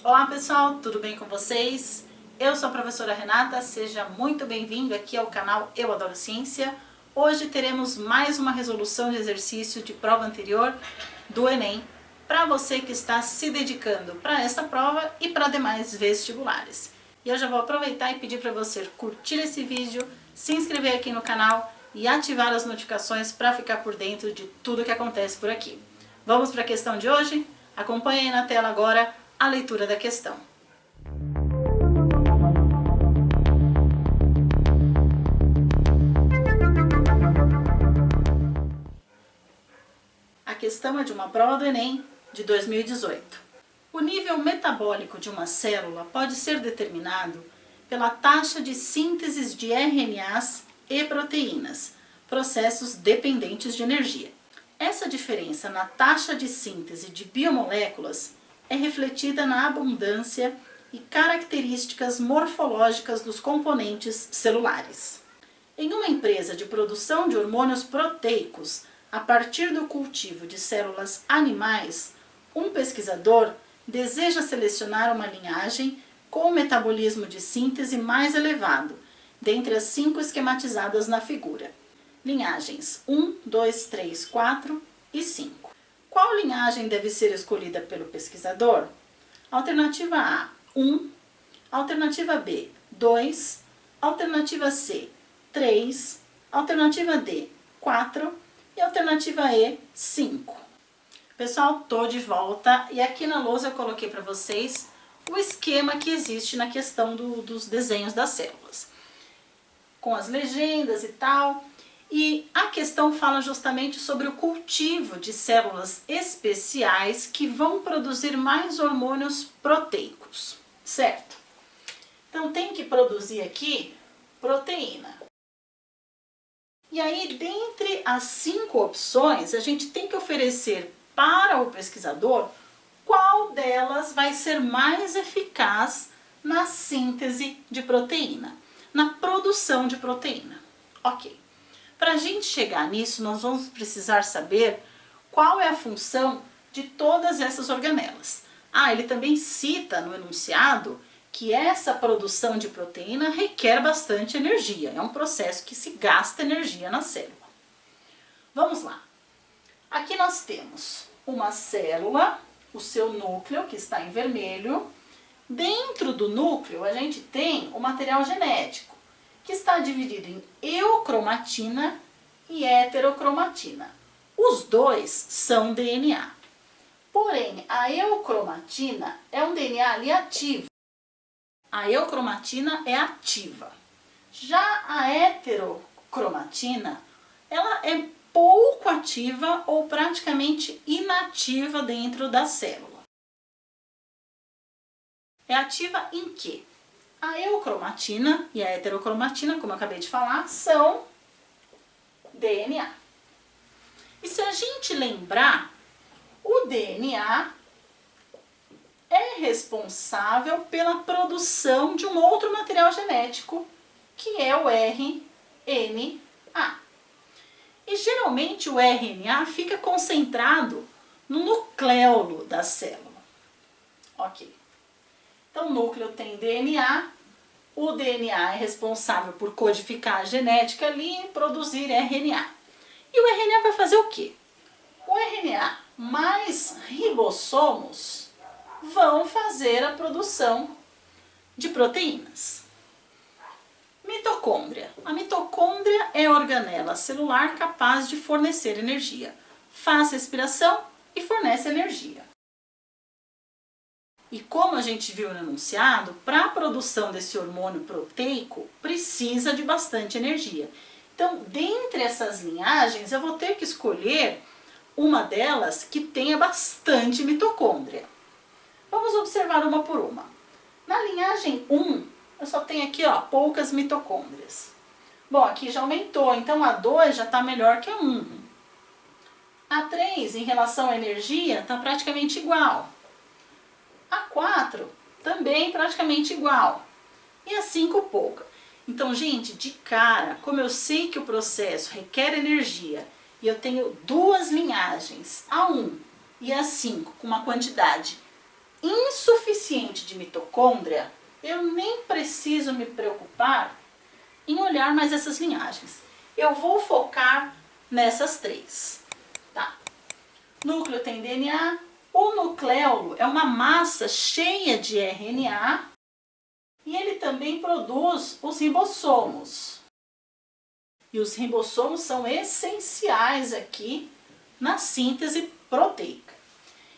Olá pessoal, tudo bem com vocês? Eu sou a professora Renata, seja muito bem-vindo aqui ao canal Eu Adoro Ciência. Hoje teremos mais uma resolução de exercício de prova anterior do Enem para você que está se dedicando para esta prova e para demais vestibulares. E eu já vou aproveitar e pedir para você curtir esse vídeo, se inscrever aqui no canal e ativar as notificações para ficar por dentro de tudo que acontece por aqui. Vamos para a questão de hoje? Acompanhe aí na tela agora a leitura da questão. A questão é de uma prova do Enem de 2018. O nível metabólico de uma célula pode ser determinado pela taxa de síntese de RNAs e proteínas, processos dependentes de energia. Essa diferença na taxa de síntese de biomoléculas é refletida na abundância e características morfológicas dos componentes celulares. Em uma empresa de produção de hormônios proteicos a partir do cultivo de células animais, um pesquisador deseja selecionar uma linhagem com o metabolismo de síntese mais elevado, dentre as 5 esquematizadas na figura. Linhagens 1, 2, 3, 4 e 5. Qual linhagem deve ser escolhida pelo pesquisador? Alternativa A, 1. Alternativa B, 2. Alternativa C, 3. Alternativa D, 4. E alternativa E, 5. Pessoal, tô de volta e aqui na lousa eu coloquei para vocês o esquema que existe na questão dos desenhos das células. Com as legendas e tal. E a questão fala justamente sobre o cultivo de células especiais que vão produzir mais hormônios proteicos, certo? Então tem que produzir aqui proteína. E aí, dentre as 5 opções, a gente tem que oferecer para o pesquisador qual delas vai ser mais eficaz na síntese de proteína, na produção de proteína. Ok. Para a gente chegar nisso, nós vamos precisar saber qual é a função de todas essas organelas. Ele também cita no enunciado que essa produção de proteína requer bastante energia. É um processo que se gasta energia na célula. Vamos lá. Aqui nós temos uma célula, o seu núcleo, que está em vermelho. Dentro do núcleo, a gente tem o material genético, que está dividido em eucromatina e heterocromatina. Os dois são DNA. Porém, a eucromatina é um DNA ali ativo. A eucromatina é ativa. Já a heterocromatina, ela é pouco ativa ou praticamente inativa dentro da célula. É ativa em quê? A eucromatina e a heterocromatina, como eu acabei de falar, são DNA. E se a gente lembrar, o DNA é responsável pela produção de um outro material genético, que é o RNA. E geralmente o RNA fica concentrado no nucleolo da célula. Ok. Então, o núcleo tem DNA, o DNA é responsável por codificar a genética ali e produzir RNA. E o RNA vai fazer o quê? O RNA mais ribossomos vão fazer a produção de proteínas. Mitocôndria. A mitocôndria é a organela celular capaz de fornecer energia. Faz respiração e fornece energia. E como a gente viu no enunciado, para a produção desse hormônio proteico, precisa de bastante energia. Então, dentre essas linhagens, eu vou ter que escolher uma delas que tenha bastante mitocôndria. Vamos observar uma por uma. Na linhagem 1, eu só tenho aqui poucas mitocôndrias. Bom, aqui já aumentou, então a 2 já está melhor que a 1. A 3, em relação à energia, está praticamente igual. A 4 também praticamente igual. E a 5 pouca. Então, gente, de cara, como eu sei que o processo requer energia e eu tenho 2 linhagens, a 1 e a 5, com uma quantidade insuficiente deficiente de mitocôndria, eu nem preciso me preocupar em olhar mais essas linhagens. Eu vou focar nessas três. Tá? Núcleo tem DNA, o nucleolo é uma massa cheia de RNA e ele também produz os ribossomos. E os ribossomos são essenciais aqui na síntese proteica.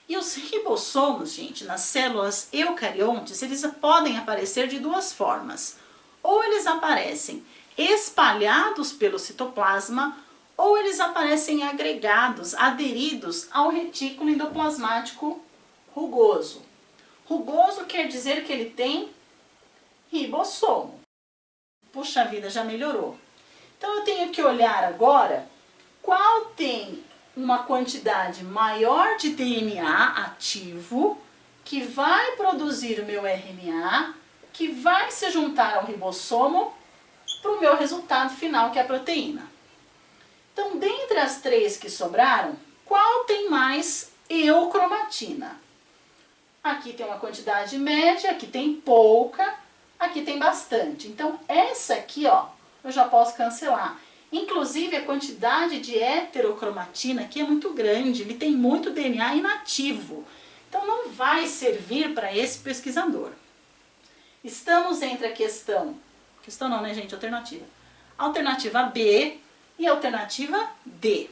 E os ribossomos, gente, nas células eucariontes, eles podem aparecer de duas formas. Ou eles aparecem espalhados pelo citoplasma, ou eles aparecem agregados, aderidos ao retículo endoplasmático rugoso. Rugoso quer dizer que ele tem ribossomo. Puxa vida, já melhorou. Então eu tenho que olhar agora qual tem uma quantidade maior de DNA ativo que vai produzir o meu RNA, que vai se juntar ao ribossomo para o meu resultado final, que é a proteína. Então, dentre as três que sobraram, qual tem mais eucromatina? Aqui tem uma quantidade média, aqui tem pouca, aqui tem bastante. Então, essa aqui, ó, eu já posso cancelar. Inclusive, a quantidade de heterocromatina aqui é muito grande, ele tem muito DNA inativo. Então, não vai servir para esse pesquisador. Estamos entre a questão não, né, gente? Alternativa B e alternativa D.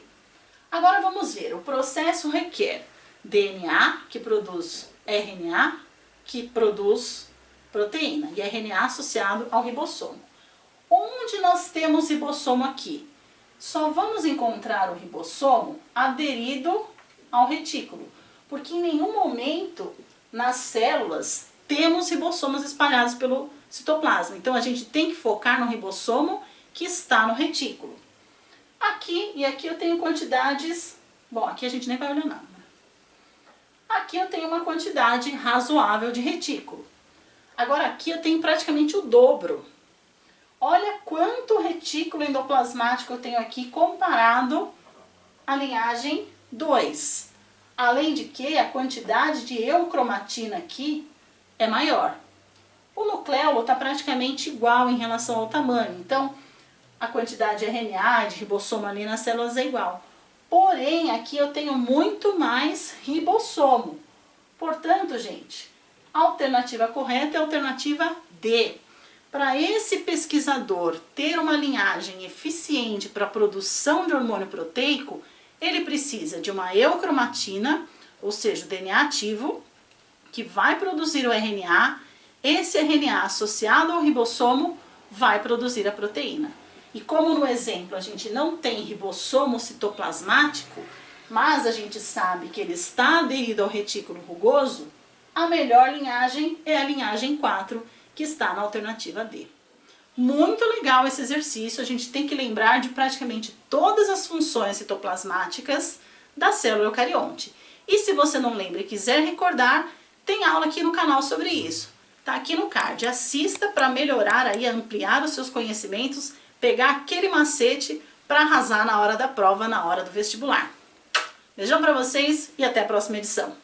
Agora vamos ver, o processo requer DNA, que produz RNA, que produz proteína, e RNA associado ao ribossomo. Onde nós temos ribossomo aqui? Só vamos encontrar o ribossomo aderido ao retículo, porque em nenhum momento nas células temos ribossomos espalhados pelo citoplasma. Então a gente tem que focar no ribossomo que está no retículo. Aqui e aqui eu tenho quantidades, bom, aqui a gente nem vai olhar nada. Aqui eu tenho uma quantidade razoável de retículo. Agora aqui eu tenho praticamente o dobro. Olha quanto retículo endoplasmático eu tenho aqui comparado à linhagem 2. Além de que a quantidade de eucromatina aqui é maior. O nucleolo está praticamente igual em relação ao tamanho, então a quantidade de RNA, de ribossomo ali nas células é igual. Porém, aqui eu tenho muito mais ribossomo. Portanto, gente, a alternativa correta é a alternativa D. Para esse pesquisador ter uma linhagem eficiente para a produção de hormônio proteico, ele precisa de uma eucromatina, ou seja, o DNA ativo, que vai produzir o RNA. Esse RNA associado ao ribossomo vai produzir a proteína. E como no exemplo a gente não tem ribossomo citoplasmático, mas a gente sabe que ele está aderido ao retículo rugoso, a melhor linhagem é a linhagem 4, que está na alternativa D. Muito legal esse exercício, a gente tem que lembrar de praticamente todas as funções citoplasmáticas da célula eucarionte. E se você não lembra e quiser recordar, tem aula aqui no canal sobre isso. Tá aqui no card. Assista para melhorar aí, ampliar os seus conhecimentos, pegar aquele macete para arrasar na hora da prova, na hora do vestibular. Beijão para vocês e até a próxima edição.